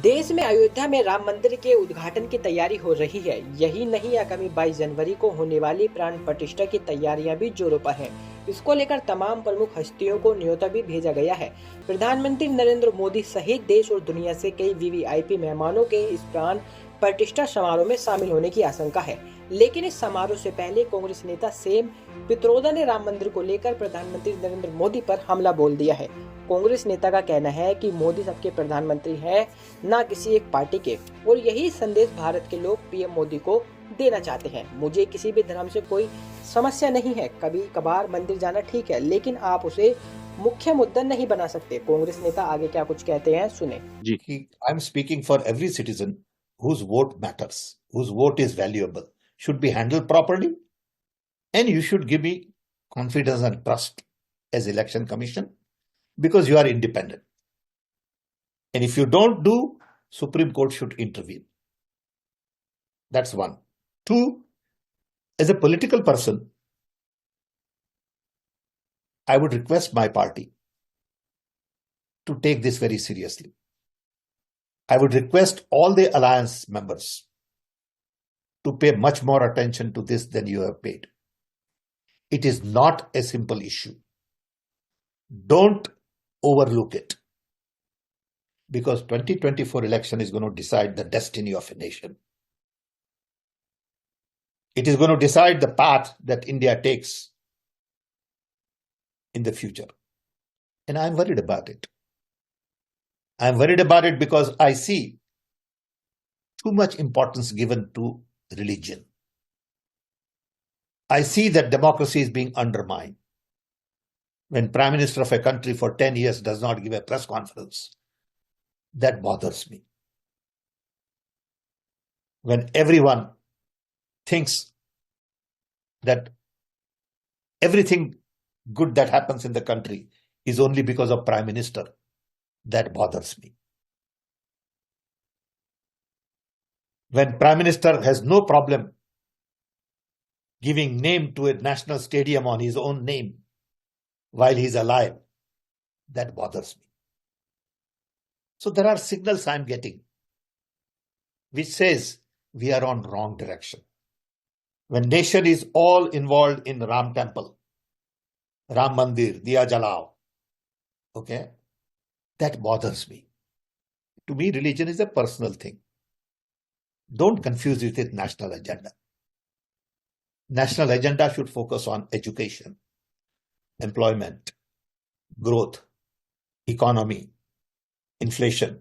देश में अयोध्या में राम मंदिर के उद्घाटन की तैयारी हो रही है। यही नहीं, आगामी 22 जनवरी को होने वाली प्राण प्रतिष्ठा की तैयारियां भी जोरों पर हैं। इसको लेकर तमाम प्रमुख हस्तियों को न्योता भी भेजा गया है। प्रधानमंत्री नरेंद्र मोदी सहित देश और दुनिया से कई वीवीआईपी मेहमानों के इस प्राण प्रतिष्ठा समारोह में शामिल होने की आशंका है। लेकिन इस समारोह से पहले कांग्रेस नेता सेम पित्रोदा ने राम मंदिर को लेकर प्रधानमंत्री नरेंद्र मोदी पर हमला बोल दिया है। कांग्रेस नेता का कहना है कि मोदी सबके प्रधानमंत्री हैं, न किसी एक पार्टी के, और यही संदेश भारत के लोग पीएम मोदी को देना चाहते हैं। मुझे किसी भी धर्म से कोई समस्या नहीं है, कभी कभार मंदिर जाना ठीक है, लेकिन आप उसे मुख्य मुद्दा नहीं बना सकते। कांग्रेस नेता आगे क्या कुछ कहते हैं, सुने जी। I am speaking for every citizen whose vote matters, whose vote is valuable, should be handled properly, and you should give me confidence and trust as election commission because you are independent. And if you don't do, Supreme Court should intervene. That's one. Two, as a political person, I would request my party to take this very seriously. I would request all the alliance members to pay much more attention to this than you have paid. It is not a simple issue. Don't overlook it, because 2024 election is going to decide the destiny of a nation. It is going to decide the path that India takes in the future. And I'm worried about it. I'm worried about it because I see too much importance given to religion. I see that democracy is being undermined. When Prime Minister of a country for 10 years does not give a press conference, that bothers me. When everyone thinks that everything good that happens in the country is only because of Prime Minister, that bothers me. When Prime Minister has no problem giving name to a national stadium on his own name while he's alive, that bothers me. So there are signals I'm getting which says we are on wrong direction. When nation is all involved in Ram temple, Ram Mandir, Diya Jalao, okay, that bothers me. To me, religion is a personal thing. Don't confuse it with national agenda. National agenda should focus on education, employment, growth, economy, inflation,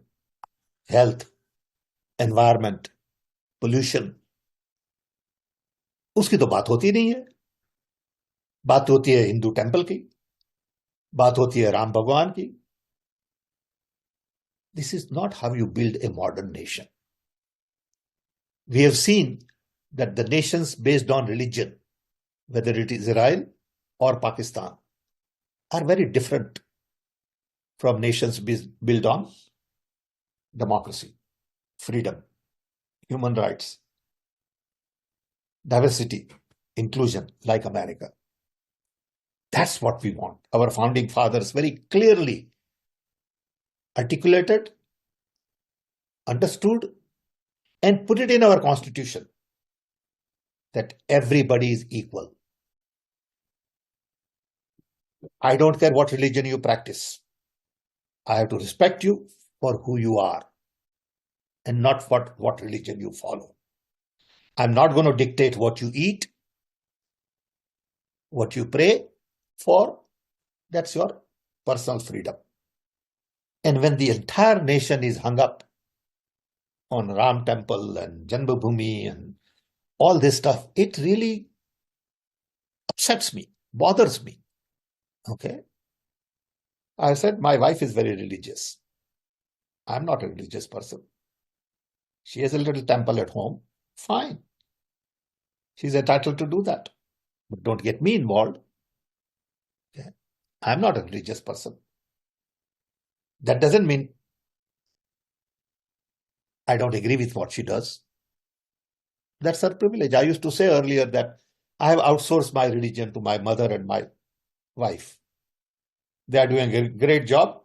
health, environment, pollution. उसकी तो बात होती नहीं है। बात होती है Hindu temple की, बात होती है राम भगवान की. This is not how you build a modern nation. We have seen that the nations based on religion, whether it is Israel or Pakistan, are very different from nations built on democracy, freedom, human rights, diversity, inclusion, like America. That's what we want. Our founding fathers very clearly articulated, understood, and put it in our constitution that everybody is equal. I don't care what religion you practice. I have to respect you for who you are and not what religion you follow. I'm not going to dictate what you eat, what you pray for. That's your personal freedom. And when the entire nation is hung up on Ram temple and Janmabhoomi and all this stuff, it really upsets me, bothers me. Okay. I said, my wife is very religious. I'm not a religious person. She has a little temple at home. Fine. She's entitled to do that. But don't get me involved. Okay. I'm not a religious person. That doesn't mean I don't agree with what she does. That's her privilege. I used to say earlier that I have outsourced my religion to my mother and my wife. They are doing a great job.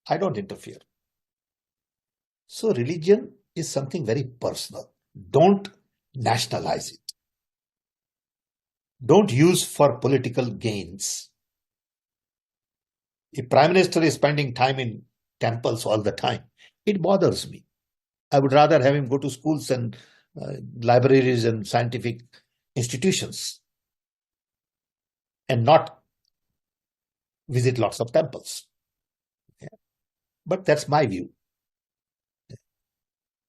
I don't interfere. So religion is something very personal. Don't nationalize it. Don't use for political gains. If Prime Minister is spending time in temples all the time, it bothers me. I would rather have him go to schools and libraries and scientific institutions and not visit lots of temples. Yeah. But that's my view.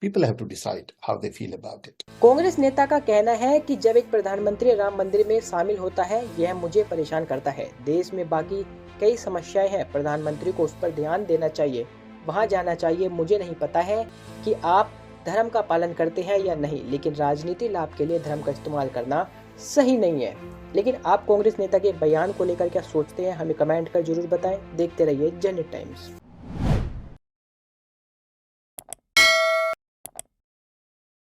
People have to decide how they feel about it. Congress नेता का कहना है कि जब एक प्रधानमंत्री राम मंदिर में शामिल होता है, यह मुझे परेशान करता है। देश में बाकी कई समस्याएं हैं, प्रधानमंत्री को उस पर ध्यान देना चाहिए, वहां जाना चाहिए। मुझे नहीं पता है कि आप धर्म का पालन करते हैं या नहीं, लेकिन राजनीति लाभ के लिए धर्म का इस्तेमाल करना सही नहीं है। लेकिन आप कांग्रेस नेता के बयान को लेकर क्या सोचते हैं, हमें कमेंट कर जरूर बताएं। देखते रहिए जनहित टाइम्स।